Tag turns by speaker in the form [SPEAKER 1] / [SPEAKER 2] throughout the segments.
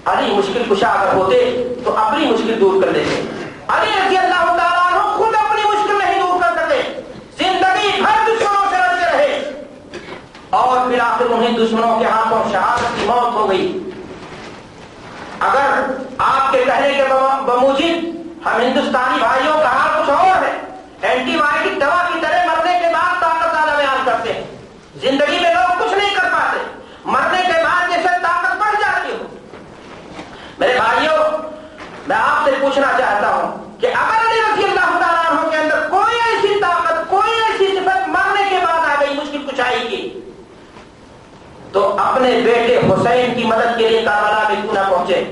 [SPEAKER 1] علی مشکل کشا اگر ہوتے تو اپنی مشکل دور کر دیتے. علی رضی اللہ تعالیٰ عنہ خود اپنی مشکل نہیں دور کر سکے, زندگی بھر دشمنوں سے لڑتے رہے اور پھر آخر انہیں دشمنوں کے ہاتھوں شہادت کی موت ہو گئی. اگر آپ کے کہنے کے بموجب ہم ہندوستانی بھائیوں کا حال کچھ اور ہے, اینٹی بایوٹک دوا کی طرح مرنے کے بعد طاقت زیادہ بیان کرتے ہیں. زندگی میں لوگ کچھ نہیں کر پاتے, مرنے کے بعد جیسے طاقت بڑھ جاتی ہو. میرے بھائیوں, میں آپ سے پوچھنا چاہتا ہوں کہ اگر علی رضی اللہ تعالیٰ عنہ کے اندر کوئی ایسی طاقت, کوئی ایسی صفت مرنے کے بعد آ گئی مشکل کشائی کی, تو اپنے بیٹے حسین کی مدد کے لیے کربلا میں کیوں نہ پہنچے؟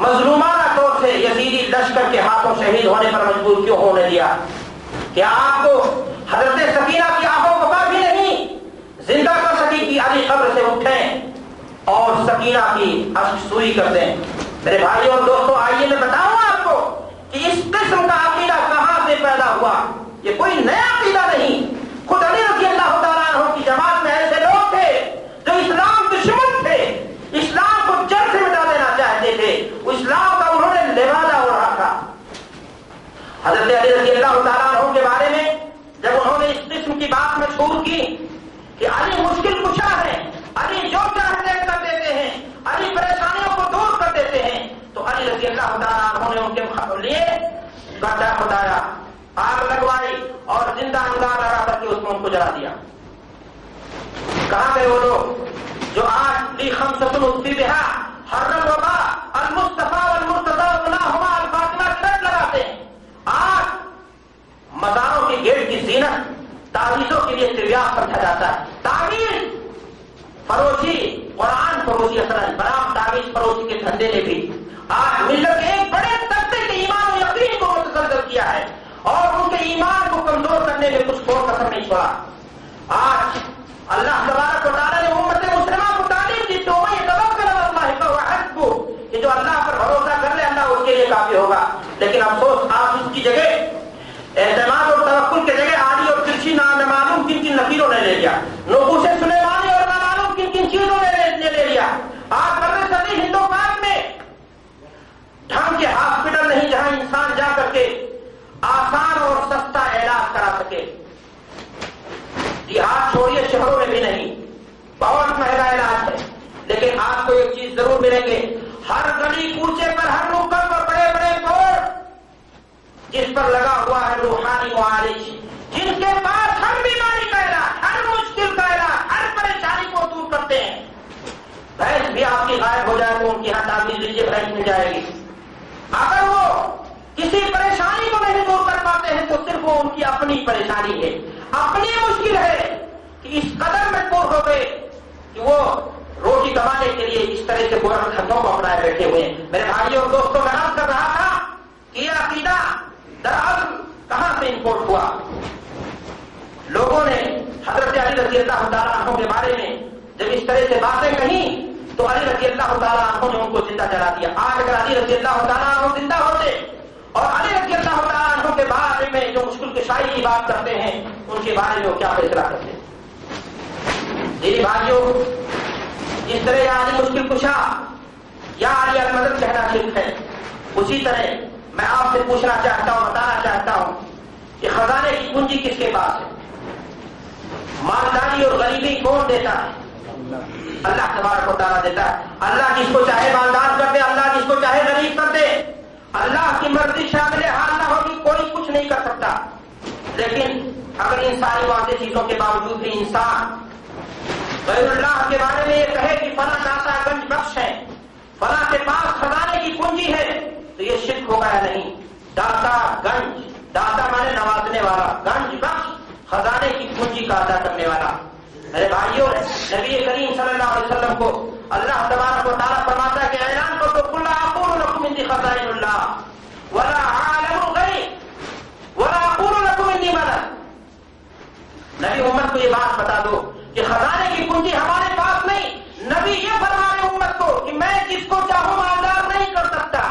[SPEAKER 1] مظلومانہ طور سے یزیدی لشکر کے ہاتھوں شہید ہونے پر مجبور کیوں ہونے دیا؟ کیا آپ کو حضرت سکینہ کی آہو وفا بھی نہیں زندہ کر سکی کہ علی قبر سے اٹھیں اور سکینہ کی اشک سوئی کر دیں؟ میرے بھائیوں اور دوستوں, آئیے میں بتاؤں آپ کو کہ اس قسم کا عقیدہ کہاں سے پیدا ہوا. یہ کوئی نیا عقیدہ نہیں. خود علی رضی اللہ تعالیٰ عنہ کی جماعت میں ایسے لوگ تھے جو اسلام دشمن تھے, اسلام کو جڑ سے مٹا دینا چاہتے تھے, اسلام کا انہوں نے لبادہ اڑا تھا. حضرت علی رضی اللہ تعالیٰ عنہ کے بارے میں جب انہوں نے اس قسم کی بات مشہور کی کہ علی مشکل کشا ہے, علی جو چاہتے کر دیتے ہیں, علی پریشانیوں کو دور کر دیتے ہیں, تو علی رضی اللہ تعالیٰ عنہ نے ان کے لیے گڈھا کھدایا, آگ لگوائی اور زندہ انگار لگا کر کے اس میں ان کو جلا دیا. کہاں گئے وہ لوگ جو آج لی خمسۃ اطفی بہا حر الوبا المصطفیٰ والمرتضیٰ غلاہما الفاطمہ شرط لگاتے ہیں؟ آج مزاروں کے گیٹ کی زینت تعویذوں کے لیے تریاق سمجھا جاتا ہے. تعویذ فروشی, قرآن فروشی, اصلاً برام تعویذ فروشی کے دھندے نے بھی آج ملت کے ایک بڑے طبقے کے ایمان و یقین کو متزلزل کیا ہے اور ان کے ایمان کو کمزور کرنے میں کچھ اور کسر نہیں چھوڑا. آج اللہ تبارک و تعالیٰ نے امت مسلمہ کو تعلیم دی تو وہی توکل علی اللہ فہو حسبہ, کہ جو اللہ پر بھروسہ کر لے اللہ اس کے لیے کافی ہوگا. لیکن افسوس آج اس کی جگہ اعتماد اور توکل کی جگہ آدھی اور ترچھی نامعلوم کن کن لکیروں نے لے لیا, نقوش سلیمانی اور نامعلوم کن کن چیزوں نے لے لیا. آج برصغیر ہندوستان میں ڈھنگ کے ہاسپٹل نہیں جہاں انسان جا کر کے آسان اور سستا علاج کرا سکے. دیہات چھوڑیے, شہروں میں بھی نہیں, بہت مہنگا علاج ہے. لیکن آپ کو ایک چیز ضرور ملیں گے, ہر گلی کوچے پر, ہر نکڑ پر بڑے بڑے بورڈ جس پر لگا ہوا ہے روحانی معالج, جن کے پاس ہر بیماری کا علاج, ہر مشکل کا علاج, ہر پریشانی کو دور کرتے ہیں. بھینس بھی آپ کی غائب ہو جائے تو ان کی یہاں تعبیر لیجیے, بھینس مل جائے گی. اگر وہ کسی پریشانی کو نہیں دور کر پاتے ہیں تو صرف وہ ان کی اپنی پریشانی ہے, اپنی مشکل ہے کہ اس قدر میں پور ہو گئے کہ وہ روٹی کمانے کے لیے اس طرح سے برے دھندوں کو اپنائے بیٹھے ہوئے ہیں. میرے بھائیوں اور دوستوں, میں عرض کر رہا تھا کہ یہ عقیدہ دراصل کہاں سے امپورٹ ہوا. لوگوں نے حضرت علی رضی اللہ تعالیٰ عنہ کے بارے میں جب اس طرح سے باتیں کہیں تو علی رضی اللہ تعالیٰ عنہ نے ان کو زندہ جلا دیا. آج اگر علی رضی اللہ تعالیٰ عنہ زندہ ہوتے اور علی رضی اللہ تعالیٰ عنہ کے بارے میں جو مشکل کشائی کی بات کرتے ہیں ان کے بارے میں وہ کیا فیصلہ کرتے ہیں؟ میری بھائیوں, جس طرح یا علی مشکل کشا یا علی المدد کہنا شرک ہے, اسی طرح میں آپ سے پوچھنا چاہتا ہوں, بتانا چاہتا ہوں کہ خزانے کی کنجی کس کے پاس ہے؟ مالداری اور غریبی کون دیتا ہے؟ اللہ تبارک و تعالیٰ دیتا ہے. اللہ جس کو چاہے مالدار کر دے, اللہ جس کو چاہے غریب کر دے. اللہ کی مرضی شامل حال نہ ہوگی, کوئی کچھ نہیں کر سکتا. لیکن اگر ان ساری واضح چیزوں کے باوجود بھی انسان غیر اللہ کے بارے میں یہ کہے کہ فلاں داتا گنج بخش ہے, فلاں کے پاس خزانے کی کنجی ہے, تو یہ شرک ہوگا یا نہیں؟ داتا گنج, داتا مانے نوازنے والا, گنج بخش خزانے کی کنجی کا ادا کرنے والا. میرے بھائیوں, نبی کریم صلی اللہ علیہ وسلم کو اللہ تبارک و تعالیٰ فرماتا ہے کہ اعلان کرو قل لا اقول لكم عندي خزائن الله ولا عالم الغیب ولا اقول لكم عندي ملک. نبی امت کو یہ بات بتا دو کہ خزانے کی کنجی ہمارے پاس نہیں. نبی یہ فرما رہے امت کو کہ میں جس کو چاہوں مالدار نہیں کر سکتا.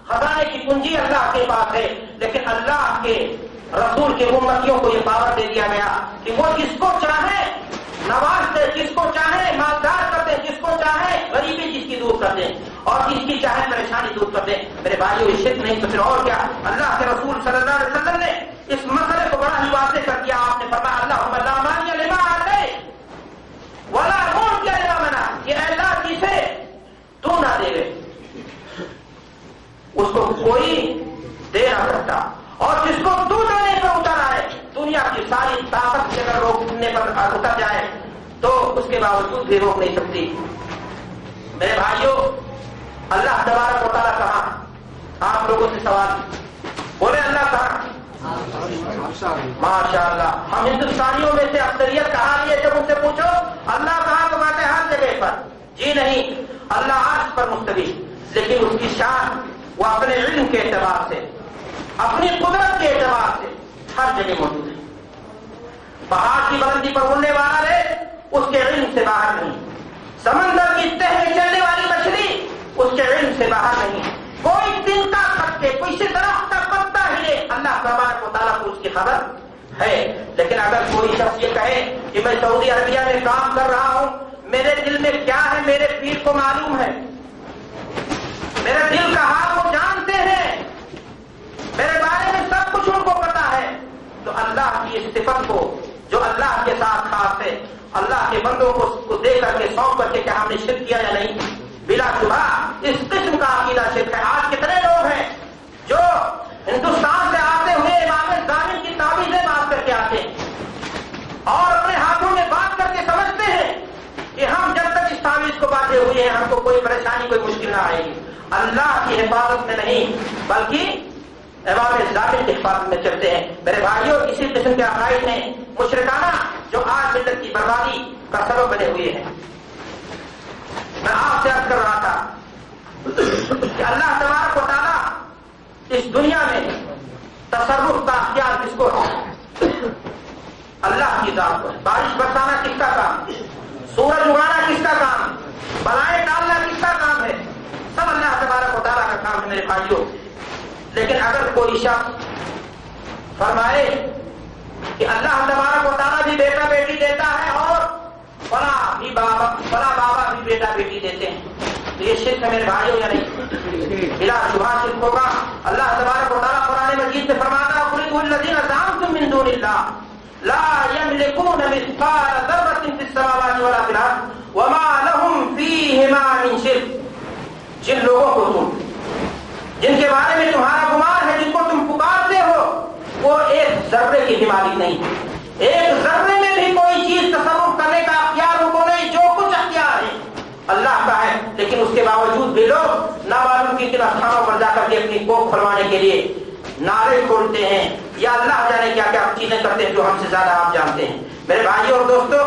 [SPEAKER 1] خزانے کی کنجی اللہ کے پاس ہے, لیکن اللہ کے رسول کے امتیوں کو یہ پاور دے دیا گیا کہ وہ جس کو چاہے نواز دے, جس کو چاہے مالدار کر دے, جس کو چاہے کر دیں اور جس کی چاہے پریشانی دور کر دیں. میرے بھائیو یہ شرک نہیں تو پھر اور کیا. اللہ کے رسول صلی اللہ علیہ وسلم نے اس مسئلے کو بڑا ہی واضح کر دیا. آپ نے فرمایا اللہم لا مانع لما اعطیت ولا معطی لما منعت، کہ اے اللہ جسے تو نہ دے اس کو کوئی دے نہ سکتا، اور جس کو تو دینے پر اتر آئے، دنیا کی ساری طاقت سے اگر روکنے پر اتر جائے تو اس کے باوجود بھی روک نہیں سکتی. میرے بھائیوں اللہ تبارک و تعالیٰ کہاں؟ آپ لوگوں سے سوال بولے اللہ کہاں؟ ماشاء اللہ. ہم ہندوستانیوں میں سے اکثریت کا حال یہ جب ان سے پوچھو اللہ کہاں تو کہتے ہیں ہر جگہ پر. جی نہیں، اللہ عرش پر مستوی، لیکن اس کی شان وہ اپنے علم کے اعتبار سے، اپنی قدرت کے اعتبار سے ہر جگہ موجود ہے. پہاڑ کی بلندی پر اڑنے والا رے اس کے علم سے باہر نہیں، سمندر کی تہ میں چلنے والی مچھلی اس کے علم سے باہر نہیں. کوئی دن کا کٹ کے کوئی سے درخت کا پتا ہلے اللہ تبارک و تعالیٰ کو اس کی خبر ہے. لیکن اگر کوئی شخص یہ کہے کہ میں سعودی عربیہ میں کام کر رہا ہوں، میرے دل میں کیا ہے میرے پیر کو معلوم ہے، میرے دل کا حال وہ جانتے ہیں، میرے بارے میں سب کچھ ان کو پتا ہے، تو اللہ کی اس صفت کو جو اللہ کے ساتھ خاص ہے، اللہ کے بندوں کو دے کر کے سونپ کر کے کیا ہم نے شرک کیا یا نہیں؟ بلا شبہ اس قسم کا عقیدہ شرک ہے. آج کتنے لوگ ہیں جو ہندوستان سے آتے ہوئے امام ظالم کی تعویذیں باندھ کر کے آتے ہیں اور اپنے ہاتھوں میں بات کر کے سمجھتے ہیں کہ ہم جب تک اس تعویذ کو باندھے ہوئے ہیں ہم کو کوئی پریشانی کوئی مشکل نہ آئے گی. اللہ کی حفاظت میں نہیں بلکہ امام ظالم کی حفاظت میں چلتے ہیں. میرے بھائیوں اسی قسم کے عقائد ہیں مشرکانہ جو آج ملت کی بربادی کا سبب بنے ہوئے ہیں. میں آپ سے عرض کر رہا تھا کہ اللہ تبارک و تعالیٰ اس دنیا میں تصرف کا اختیار کس کو ہے؟ اللہ کی ذات کو. بارش برسانا کس کا کام؟ سورج اگانا کس کا کام؟ بلائیں ڈالنا کس کا کام ہے؟ سب اللہ تبارک و تعالیٰ کا کام ہے میرے بھائیوں. لیکن اگر کوئی شخص فرمائے کہ اللہ تبارک و تعالیٰ بھی بیٹا بیٹی دیتا ہے اور فلاں بابا بھی بیٹا بیٹی دیتے ہیں، تو یہ شرک ہے میرے بھائیوں یا نہیں؟ بلا شبہ شرک ہوگا. اللہ تبارک و تعالیٰ قرآن مجید میں فرماتا ہے قل الذین زعمتم من دون اللہ لا یملکون مثقال ذرۃ فی السماوات ولا فی الارض وما لهم فیہما من شرک. جن لوگوں کو تم جن کے بارے میں تمہارا گمان ہے، جن کو تم پکارتے ہو، وہ ایک ذرے کی بھی مالک نہیں. ایک ذرے میں بھی کوئی چیز تصرف کرنے کا اختیار ان کو نہیں. جو کچھ اختیار ہے اللہ کا ہے، لیکن اس کے باوجود بھی لوگ نامعلوم کی اتنا استھانوں پر جا کر کے اپنی کوکھ کھلوانے کے لیے نعرے کھولتے ہیں یا اللہ جانے کیا کیا چیزیں کرتے ہیں جو ہم سے زیادہ آپ جانتے ہیں. میرے بھائیوں اور دوستوں،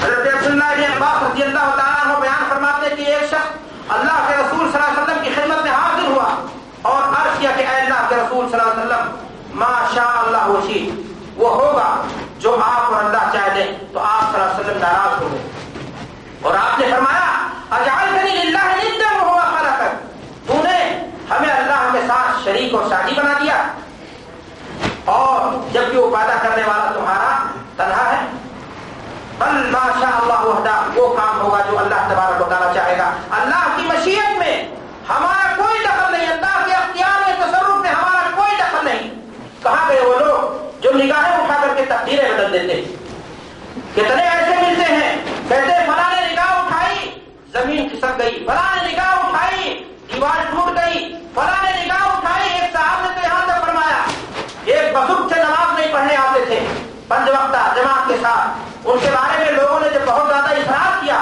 [SPEAKER 1] حضرت عبداللہ بن عباس رضی اللہ تعالیٰ عنہ بیان فرماتے ہیں کہ ایک شخص اللہ کے رسول صلی اللہ علیہ وسلم کی خدمت میں حاضر ہوا اور عرض کیا کہ اے اللہ کے رسول صلی اللہ علیہ وسلم ما شاء اللہ وشی، وہ ہوگا جو آپ اور اللہ چاہ دیں. تو آپ صلی اللہ علیہ وسلم ناراض ہو گئے اور آپ نے فرمایا اجعلتنی للہ ندا وهو خلقک، تو نے ہمیں اللہ کے ساتھ شریک اور ساجی بنا دیا اور جبکہ وہ پیدا کرنے والا تمہارا تنہا ہے. بل ما شاء اللہ وحدہ، وہ کام ہوگا جو اللہ تبارک و تعالیٰ چاہے گا. اللہ کی مشیت میں ہمارا کوئی دخل نہیں، اللہ کے اختیار میں تصرف میں ہمارا کوئی دخل نہیں. کہاں گئے وہ لوگ جو نگاہیں اٹھا کر کے تقدیریں بدل دیتے؟ کتنے ایسے ملتے ہیں کہتے فلاں نے نگاہ اٹھائی زمین کھسک گئی، فلاں نے نگاہ اٹھائی دیوار ٹوٹ گئی، فلاں نے نگاہ اٹھائی. ایک صاحب نے تو یہاں تک فرمایا ایک بزرگ سے نماز نہیں پڑھنے آتے تھے 5 وقتہ جماعت کے ساتھ، ان کے بارے میں لوگوں نے جب بہت زیادہ اصرار کیا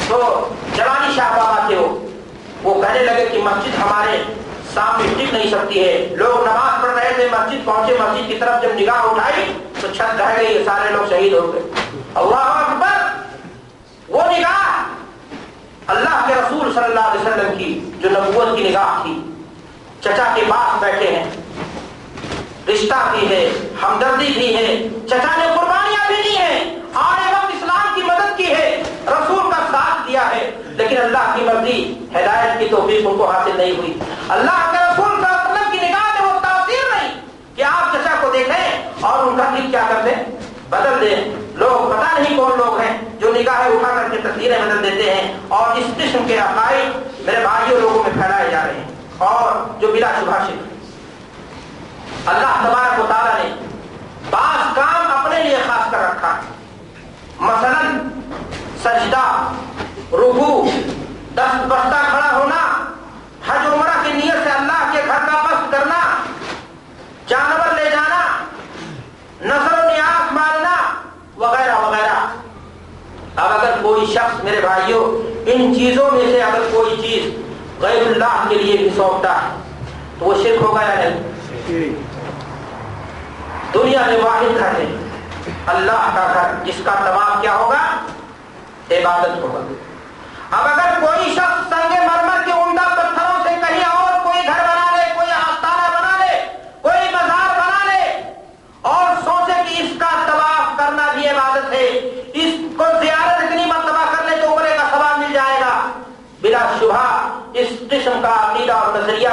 [SPEAKER 1] تو جوانی شاہ بابا تھے وہ کہنے لگے کہ مسجد ہمارے سامنے ٹک نہیں سکتی ہے. لوگ نماز پڑھ رہے تھے، مسجد پہنچے، مسجد کی طرف جب نگاہ اٹھائی تو چھت ڈھہ گئی، سارے لوگ شہید ہو گئے. اللہ اکبر. وہ نگاہ اللہ کے رسول صلی اللہ علیہ وسلم کی جو نبوت کی نگاہ تھی. چچا کے پاس بیٹھے ہیں، رشتہ بھی ہے، ہمدردی بھی ہے، چچا نے قربانیاں بھی دی ہیں، آنے وقت اسلام کی مدد کی ہے، رسول کا ساتھ دیا ہے، لیکن اللہ کی مرضی ہدایت کی توفیق ان کو حاصل نہیں ہوئی. اللہ کے رسول صلی اللہ علیہ وسلم کی نگاہ میں وہ تاثیر نہیں کہ آپ چچا کو دیکھیں اور ان کا دل کیا کر دیں، بدل دیں. لوگ پتہ نہیں کون لوگ ہیں جو نگاہیں اٹھا کر کے تصویریں بدل دیتے ہیں، اور اس قسم کے عقائد میرے بھائیوں لوگوں میں پھیلائے جا رہے ہیں، اور جو بلا شبہ شرک۔ اللہ تبارک و تعالیٰ نے بعض کام اپنے لیے خاص کر رکھا ہے، مثلا سجدہ، رکوع، دست بستہ کھڑا ہونا، حج عمرہ کی نیت سے اللہ کے گھر کا قصد کرنا، جانور لے جانا، نظر و نیاز ماننا، وغیرہ وغیرہ۔ اب اگر کوئی شخص میرے بھائیوں ان چیزوں میں سے اگر کوئی چیز غیر اللہ کے لیے بھی سونپتا ہے تو وہ شرک ہوگا یا نہیں؟ دنیا میں واحد گھر ہے اللہ کا گھر، جس کا طواف کیا ہوگا؟ عبادت ہوگا۔ اب اگر کوئی شخص سنگ مرمر کے عمدہ پتھروں سے کہیں اور کوئی گھر بنا لے، کوئی آستانہ بنا لے، کوئی مزار بنا لے، اور سوچے کہ اس کا طواف کرنا بھی عبادت ہے، اس کو زیارت اتنی مرتبہ کر لے تو عمرے کا ثواب مل جائے گا، بلا شبہ اس قسم کا عقیدہ اور نظریہ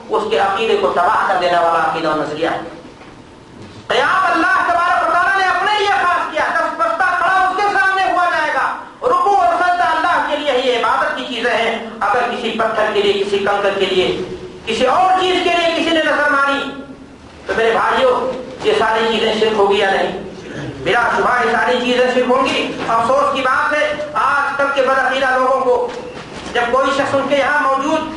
[SPEAKER 1] اس کے عقیدے کو تباہ کر دینے والا عقیدہ اور نظریہ ہے۔ قیام اللہ تبارک و تعالیٰ نے اپنے لیے خاص کیا، دست بستہ کھڑا اس کے سامنے ہوا جائے گا، رکوع اور سجدہ اللہ کے لیے ہی عبادت کی چیزیں ہیں۔ اگر کسی پتھر کے لیے، کسی کنکر کے لیے، کسی اور چیز کے لیے کسی نے نظر مانی تو میرے بھائیوں یہ ساری چیزیں شرک ہوگی یا نہیں؟ بلا شبہ یہ ساری چیزیں شرک ہوں گی۔ افسوس کی بات ہے آج تک کے بدعقیدہ لوگوں کو جب کوئی شخص ان کے یہاں موجود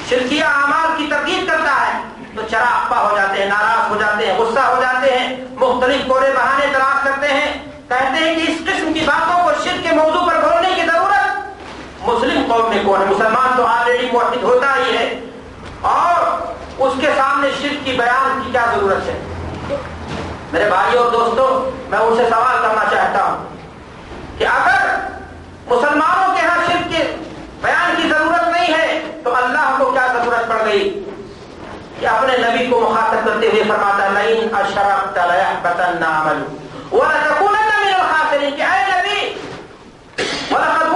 [SPEAKER 1] شرکیہ اعمال کی تردید کرتا ہے تو چراغپا ہو جاتے ہیں، ناراض ہو جاتے ہیں، غصہ ہو جاتے ہیں، مختلف کورے بہانے تلاش کرتے ہیں، کہتے ہیں کہ اس قسم کی باتوں کو شرک کے موضوع پر بولنے کی ضرورت مسلم قوم میں کون ہے؟ مسلمان تو آلریڈی موحد ہوتا ہی ہے، اور اس کے سامنے شرک کی بیان کی کیا ضرورت ہے؟ میرے بھائیوں اور دوستوں، میں ان سے سوال کرنا چاہتا ہوں کہ اگر مسلمانوں کے ہاں شرک کے بیان کی ضرورت نہیں ہے تو اللہ کو کیا ضرورت پڑ گئی کہ اپنے نبی کو مخاطب کرتے ہوئے فرماتا ہے لئن اشرکت لیحبطن عملک ولتکونن من الخاسرین، کہ اے نبی وَلَقَدْ